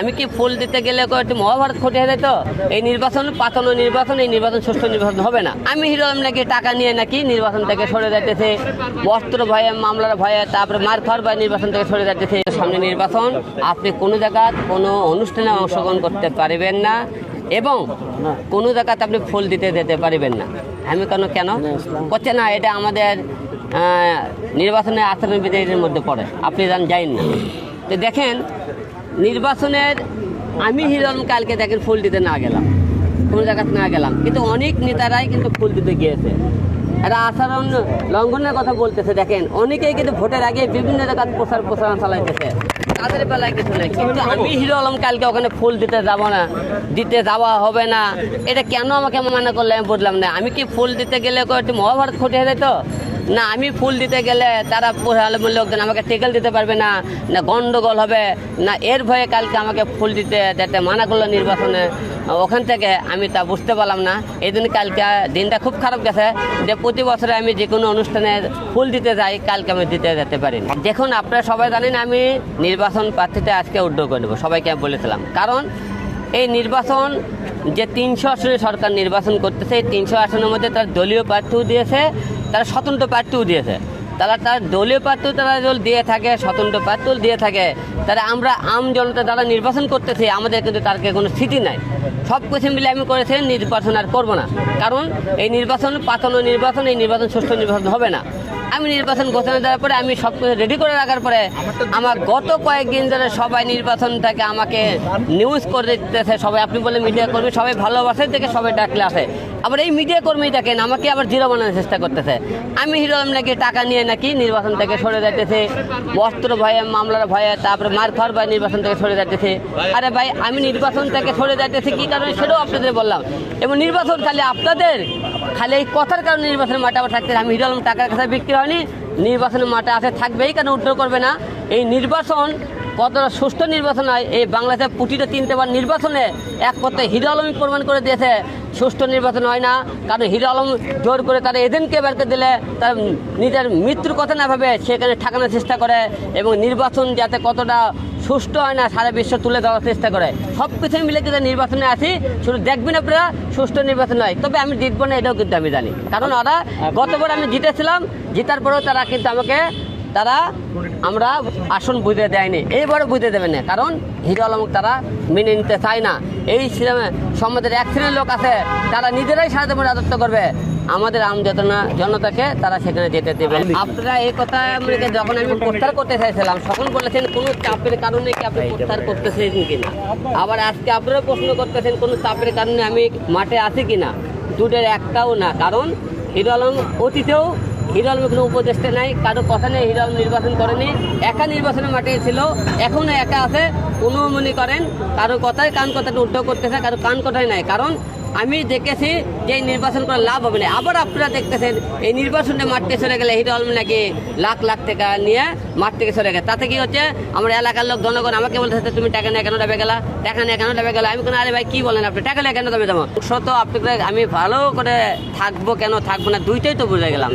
আমি কি ফুল দিতে গেলে একটু মহাভারত ঘটে যায় তো এই নির্বাচন পাতানো নির্বাচন এই নির্বাচন সুষ্ঠু নির্বাচন হবে না। আমি হিরো আলম নাকি টাকা নিয়ে নাকি নির্বাচন থেকে সরে যাইতেছে, বস্ত্র ভয়ে মামলার ভয়ে তারপরে মার খাওয়ার ভয়ে নির্বাচন থেকে সরে যাইতেছে। সামনে নির্বাচন, আপনি কোনো জায়গায় কোনো অনুষ্ঠানে অংশগ্রহণ করতে পারবেন না এবং কোনো জায়গাতে আপনি ফুল দিতে যেতে পারবেন না। আমি কেন করছে না, এটা আমাদের নির্বাচনের আচরণবিধির মধ্যে পড়ে, আপনি জানেন না। তো দেখেন নির্বাচনের আমি হিরো আলম কালকে দেখেন ফুল দিতে না গেলাম, কোনো জায়গাতে না গেলাম, কিন্তু অনেক নেতারাই কিন্তু ফুল দিতে গিয়েছে। এরা আচরণ লঙ্ঘনের কথা বলতেছে। দেখেন অনেকেই কিন্তু ভোটের আগে বিভিন্ন জায়গায় প্রচারণা চালাইতেছে, তাদের বেলায় কিছু নেই। কিন্তু আমি হিরো আলম কালকে ওখানে ফুল দিতে যাব না, দিতে যাওয়া হবে না, এটা কেন আমাকে মানা করলে আমি বুঝলাম না। আমি কি ফুল দিতে গেলে একটু মহাভারত ঘটে যায় তো না, আমি ফুল দিতে গেলে তারা লোকজন আমাকে টেকেল দিতে পারবে না, না গন্ডগোল হবে না, এর ভয়ে কালকে আমাকে ফুল দিতে যেতে মানা করলো নির্বাচনে। ওখান থেকে আমি তা বুঝতে পারলাম না। এই জন্য কালকে দিনটা খুব খারাপ গেছে যে প্রতি বছরে আমি যে কোনো অনুষ্ঠানে ফুল দিতে যাই, কালকে আমি দিতে যেতে পারি না। দেখুন আপনারা সবাই জানেন আমি নির্বাচন প্রার্থীতে আজকে উদ্যোগ করে দেবো, সবাইকে আমি বলেছিলাম। কারণ এই নির্বাচন যে 300 আসনে সরকার নির্বাচন করতেছে, এই 300 আসনের মধ্যে তার দলীয় প্রার্থীও দিয়েছে, তারা স্বতন্ত্র প্রার্থীও দিয়েছে। তার দলীয় প্রার্থীও তারা যদি দিয়ে থাকে, স্বতন্ত্র প্রার্থীও দিয়ে থাকে, তারা আমরা আম জনতা যারা নির্বাচন করতেছি আমাদের কিন্তু তার কোনো স্থিতি নাই। সব কিছু মিলে আমি করেছি নির্বাচন আর করবো না, কারণ এই নির্বাচন পাতানো নির্বাচন এই নির্বাচন সুষ্ঠু নির্বাচন হবে না। আমি নির্বাচন ঘোষণা দেওয়ার পরে আমি সব কিছু রেডি করে রাখার পরে আমার গত কয়েকদিন ধরে সবাই নির্বাচনটাকে আমাকে নিউজ করে দিতেছে। সবাই আপনি বলে মিডিয়া কর্মী সবাই ভালোবাসে দেখে সবাই ডাকলে আসে, আবার এই মিডিয়া কর্মী দেখেন আমাকে আবার জিরো বানানোর চেষ্টা করতেছে। আমি হিরো আলম নাকি টাকা নিয়ে নাকি নির্বাচন থেকে সরে যাইতেছে, বস্ত্র ভয়ে মামলার ভয়ে তারপরে মার খাওয়ার ভয়ে নির্বাচন থেকে সরে যাইতেছে। আরে ভাই আমি নির্বাচন থেকে সরে যাইতেছি কি কারণে সেটাও আপনাদের বললাম। এবং নির্বাচন খালি আপনাদের খালি এই কথার কারণে নির্বাচনের মাঠে আবার থাকতে, আমি হিরো আলম টাকার কাছে বিক্রি হয়নি, নির্বাচনের মাঠে আসে থাকবেই, কেন উদ্ধার করবে না। এই নির্বাচন কতটা সুষ্ঠু নির্বাচন হয়, এই বাংলাদেশে প্রতিটা 3বার নির্বাচনে এক কথায় হিরো আলমই প্রমাণ করে দিয়েছে সুষ্ঠু নির্বাচন হয় না। কারণ হিরো আলম জোর করে তারা এজেন্টকে বেরকে দিলে তার নিজের মৃত্যুর কথা না ভাবে সেখানে ঠেকানোর চেষ্টা করে এবং নির্বাচন যাতে কতটা সুষ্ঠু হয় না সারা বিশ্ব তুলে দেওয়ার চেষ্টা করে। সব কিছু মিলে যদি নির্বাচনে আসি শুধু দেখবেন আপনারা সুষ্ঠু নির্বাচন হয়, তবে আমি জিতবো না এটাও কিন্তু আমি জানি। কারণ ওরা গতবার আমি জিতেছিলাম, জিতার পরেও তারা কিন্তু আমাকে আমরা আসন বুঝে দেয়নি, এইবারও বুঝে দেবে না। কারণ হিরো আলম তারা মেনে নিতে চায় না। এই সমাজের এক শ্রেণীর লোক আছে তারা নিজেরাই সারা জীবন রাজত্ব করবে, আমাদের জনতাকে তারা সেখানে যেতে দেবে। আপনারা এই কথা যখন আমি প্রচার করতে চাইছিলাম তখন বলেছেন কোনো চাপের কারণে কি আপনি প্রচার করতেছেন কিনা, আবার আজকে আপনারা প্রশ্ন করতেছেন কোনো চাপের কারণে আমি মাঠে আছি কিনা। দুটোর একটাও না। কারণ হিরো আলম অতীতেও হিরো আলমের কোনো উপদেষ্টা নাই, কারো কথা নেই, হিরো আলম নির্বাচন করেনি, একা নির্বাচনের মাঠে ছিল, এখনও একা আছে। কোনো মনে করেন কারো কথায় কান কথাটা উল্টো করতেছে, কারো কান কথাই নাই। কারণ আমি দেখেছি যে এই নির্বাচন করে লাভ হবে না। আবার আপনারা দেখতেছেন এই নির্বাচনে মাঠ থেকে সরে গেলে হিরো আলম নাকি লাখ লাখ টাকা নিয়ে মাঠ থেকে সরে গেছে। তাতে কি হচ্ছে, আমার এলাকার লোক জনগণ আমাকে বলতেছে তুমি টাকা নিয়ে কেন যাবে গেলা, টাকা নিয়ে কেন যাবে গেলা। আমি কোনো আরে ভাই কি বলেন আপনি, টাকা নিয়ে কেন যাবে যাবো। শত আপনাকে আমি ভালো করে থাকবো কেন থাকবো না দুইটাই তো বুঝে গেলাম।